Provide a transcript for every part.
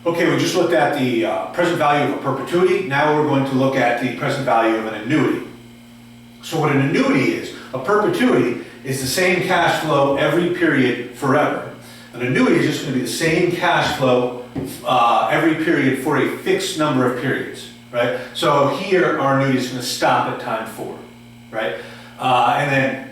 Okay, we just looked at the present value of a perpetuity. Now we're going to look at the present value of an annuity. So what an annuity is, a perpetuity is the same cash flow every period forever. An annuity is just going to be the same cash flow every period for a fixed number of periods, right? So here our annuity is going to stop at time 4, right? And then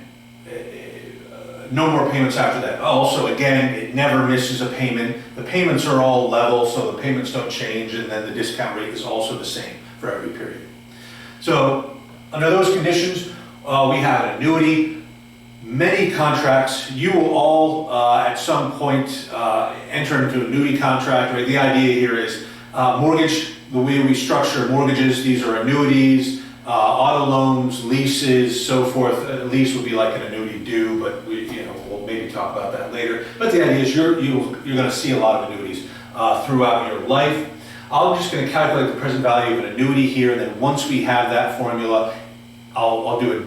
no more payments after that. Also, again, it never misses a payment. The payments are all level, so the payments don't change, and then the discount rate is also the same for every period. So under those conditions, we have an annuity, many contracts. You will all at some point enter into an annuity contract, right? The idea here is mortgage, the way we structure mortgages, these are annuities, auto loans, leases, so forth. A lease would be like an annuity due, but we'll maybe talk about that later. But the idea is you're going to see a lot of annuities throughout your life. I'm just going to calculate the present value of an annuity here, and then once we have that formula, I'll do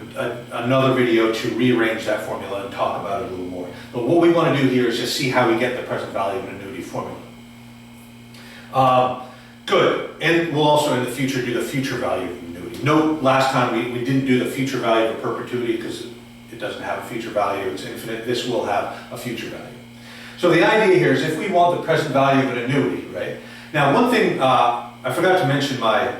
another video to rearrange that formula and talk about it a little more. But what we want to do here is just see how we get the present value of an annuity formula. Good, and we'll also in the future do the future value of an annuity. Note, last time we didn't do the future value of a perpetuity because it doesn't have a future value, it's infinite. This will have a future value. So the idea here is if we want the present value of an annuity, right? Now one thing, I forgot to mention my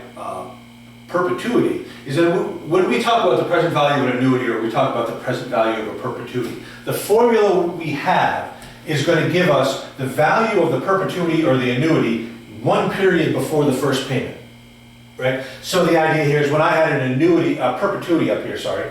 perpetuity, is that when we talk about the present value of an annuity or we talk about the present value of a perpetuity, the formula we have is going to give us the value of the perpetuity or the annuity 1 period before the first payment, right? So the idea here is when I had an annuity, perpetuity up here, sorry,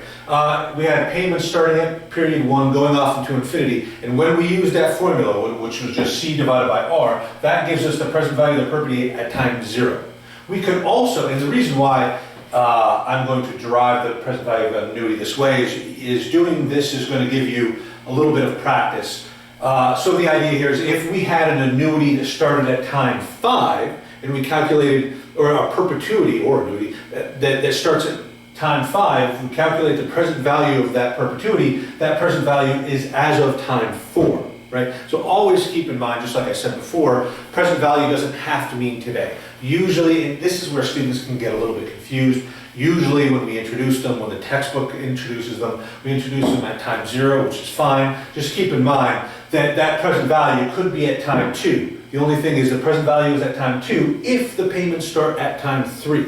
we had payments starting at period 1 going off into infinity, and when we used that formula, which was just C divided by R, that gives us the present value of the perpetuity at time 0. We could also, and the reason why I'm going to derive the present value of an annuity this way is doing this is going to give you a little bit of practice. So the idea here is if we had an annuity that started at time 5 and we calculated, or a perpetuity or annuity that starts at time 5, if we calculate the present value of that perpetuity, that present value is as of time 4, right? So always keep in mind, just like I said before, present value doesn't have to mean today. Usually, and this is where students can get a little bit confused, usually when we introduce them, when the textbook introduces them, we introduce them at time 0, which is fine. Just keep in mind that that present value could be at time 2. The only thing is the present value is at time 2 if the payments start at time 3.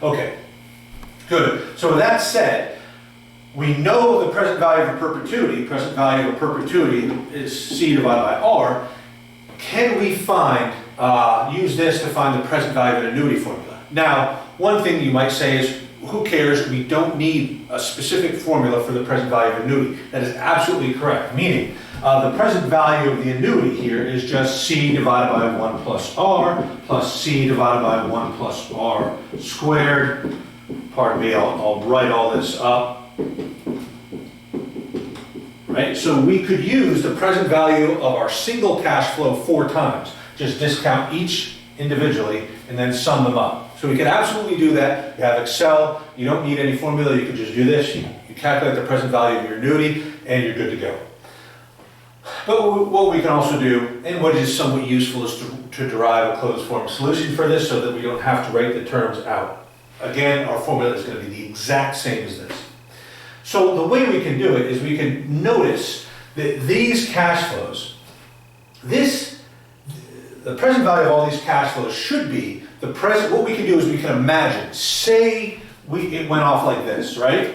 Okay, good. So with that said, we know the present value of a perpetuity. Present value of a perpetuity is C divided by R. Can we find, use this to find the present value of an annuity formula? Now, one thing you might say is, who cares? We don't need a specific formula for the present value of annuity. That is absolutely correct. Meaning, the present value of the annuity here is just C divided by 1 plus R plus C divided by 1 plus R squared. Pardon me, I'll write all this up. Right? So we could use the present value of our single cash flow 4 times. Just discount each individually and then sum them up. So we can absolutely do that. You have Excel, you don't need any formula, you can just do this. You calculate the present value of your annuity and you're good to go. But what we can also do, and what is somewhat useful, is to derive a closed form solution for this so that we don't have to write the terms out. Again, our formula is going to be the exact same as this. So the way we can do it is we can notice that these cash flows, the present value of all these cash flows should be the present. What we can do is we can imagine, say it went off like this, right?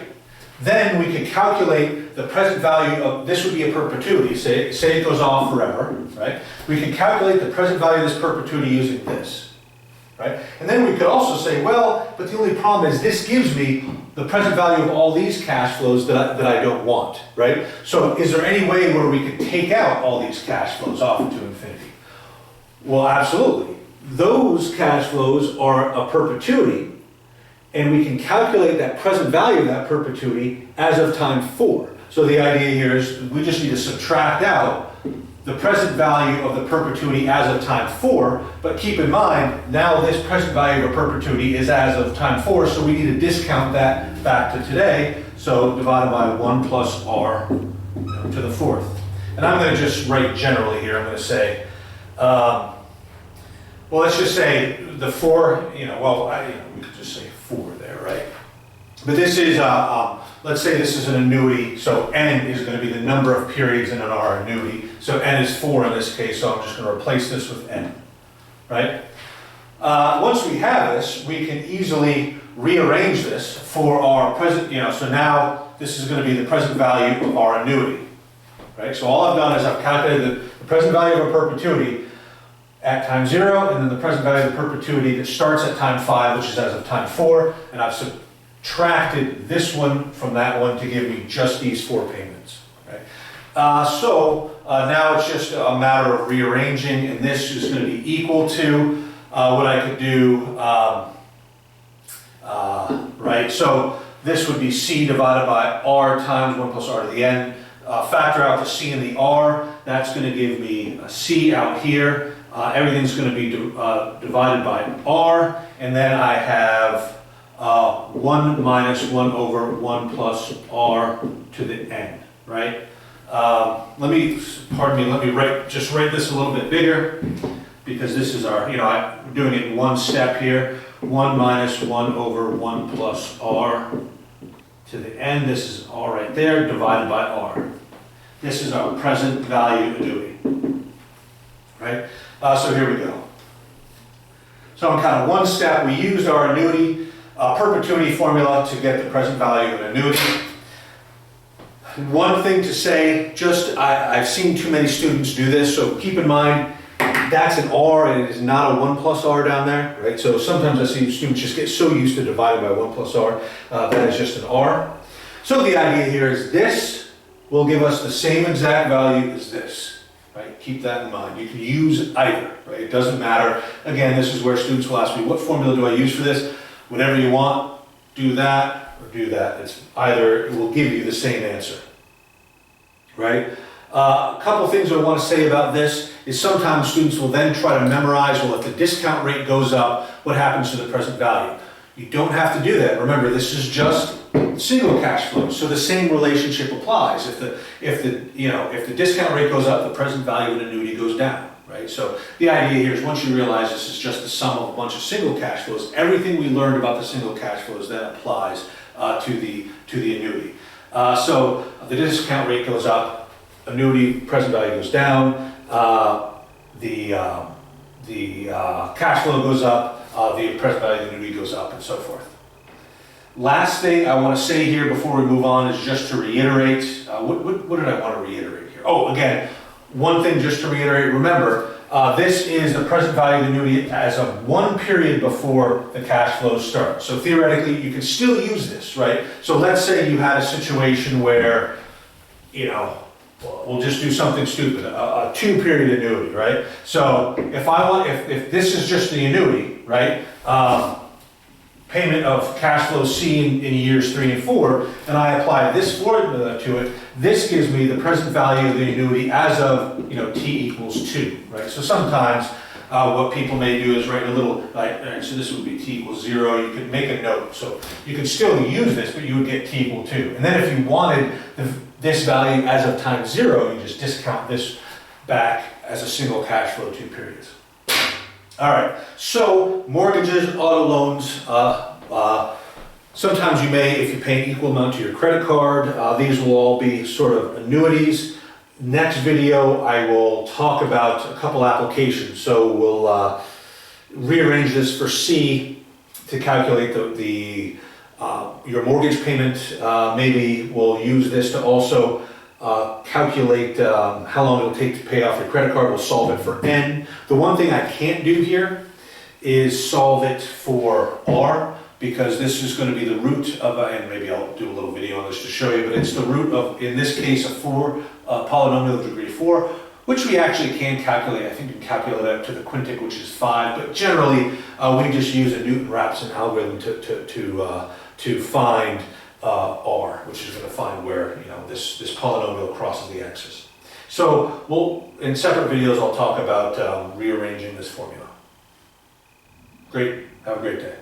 Then we can calculate the present value of, this would be a perpetuity, say it goes off forever, right? We can calculate the present value of this perpetuity using this, right? And then we could also say, well, but the only problem is this gives me the present value of all these cash flows that I don't want, right? So is there any way where we could take out all these cash flows off into infinity? Well, absolutely. Those cash flows are a perpetuity, and we can calculate that present value of that perpetuity as of time 4. So the idea here is we just need to subtract out the present value of the perpetuity as of time 4, but keep in mind, now this present value of a perpetuity is as of time 4, so we need to discount that back to today, so divided by 1 plus R to the 4th. And I'm going to just write generally here, I'm going to say, well, let's just say the 4, well, we could just say 4 there, right? But this is, let's say this is an annuity, so N is going to be the number of periods in our annuity. So N is 4 in this case, so I'm just going to replace this with N, right? Once we have this, we can easily rearrange this for our present, so now this is going to be the present value of our annuity, right? So all I've done is I've calculated the present value of a perpetuity at time 0, and then the present value of the perpetuity that starts at time 5, which is as of time 4, and I've subtracted this one from that one to give me just these 4 payments, right? Now it's just a matter of rearranging, and this is going to be equal to what I could do, right? So this would be C divided by R times 1 plus R to the N. Factor out the C and the R. That's going to give me a C out here. Everything's going to be divided by R, and then I have 1 minus 1 over 1 plus R to the N, right? Let me write this a little bit bigger, because this is our, I'm doing it in one step here. 1 minus 1 over 1 plus R to the N. This is R right there, divided by R. This is our present value annuity, right? So here we go. So in kind of one step, we used our annuity perpetuity formula to get the present value of an annuity. One thing to say, I've seen too many students do this, so keep in mind, that's an R and it is not a 1 plus R down there, right? So sometimes I see students just get so used to dividing by 1 plus R, that is just an R. So the idea here is this will give us the same exact value as this, right? Keep that in mind. You can use either, right? It doesn't matter. Again, this is where students will ask me, what formula do I use for this? Whatever you want, do that or do that. It's either, it will give you the same answer, right? A couple things I want to say about this is sometimes students will then try to memorize, well, if the discount rate goes up, what happens to the present value? You don't have to do that. Remember, this is just single cash flow, so the same relationship applies. If the discount rate goes up, the present value of an annuity goes down, right? So the idea here is once you realize this is just the sum of a bunch of single cash flows, everything we learned about the single cash flows then applies to the annuity. So the discount rate goes up, annuity present value goes down, the cash flow goes up, the present value of the annuity goes up, and so forth. Last thing I want to say here before we move on is just to reiterate, what did I want to reiterate here? Oh, again, one thing just to reiterate, remember, this is the present value of the annuity as of one period before the cash flows start. So theoretically, you can still use this, right? So let's say you had a situation where, we'll just do something stupid, a 2-period annuity, right? So if this is just the annuity, right? Payment of cash flow C in years 3 and 4, and I apply this formula to it, this gives me the present value of the annuity as of, T equals 2, right? So sometimes what people may do is write a little, so this would be T equals 0, you could make a note. So you can still use this, but you would get T equal 2. And then if you wanted this value as of time 0, you just discount this back as a single cash flow 2 periods. All right, so mortgages, auto loans, sometimes you may, if you pay an equal amount to your credit card, these will all be sort of annuities. Next video, I will talk about a couple applications. So we'll rearrange this for C to calculate your mortgage payment. Maybe we'll use this to also calculate how long it'll take to pay off your credit card. We'll solve it for N. The one thing I can't do here is solve it for R, because this is going to be the root of, and maybe I'll do a little video on this to show you, but it's the root of, in this case, a polynomial of degree 4, which we actually can calculate. I think you can calculate it to the quintic, which is 5, but generally we just use a Newton-Raphson algorithm to find R, which is going to find where this polynomial crosses the axis. So in separate videos I'll talk about rearranging this formula. Great, have a great day.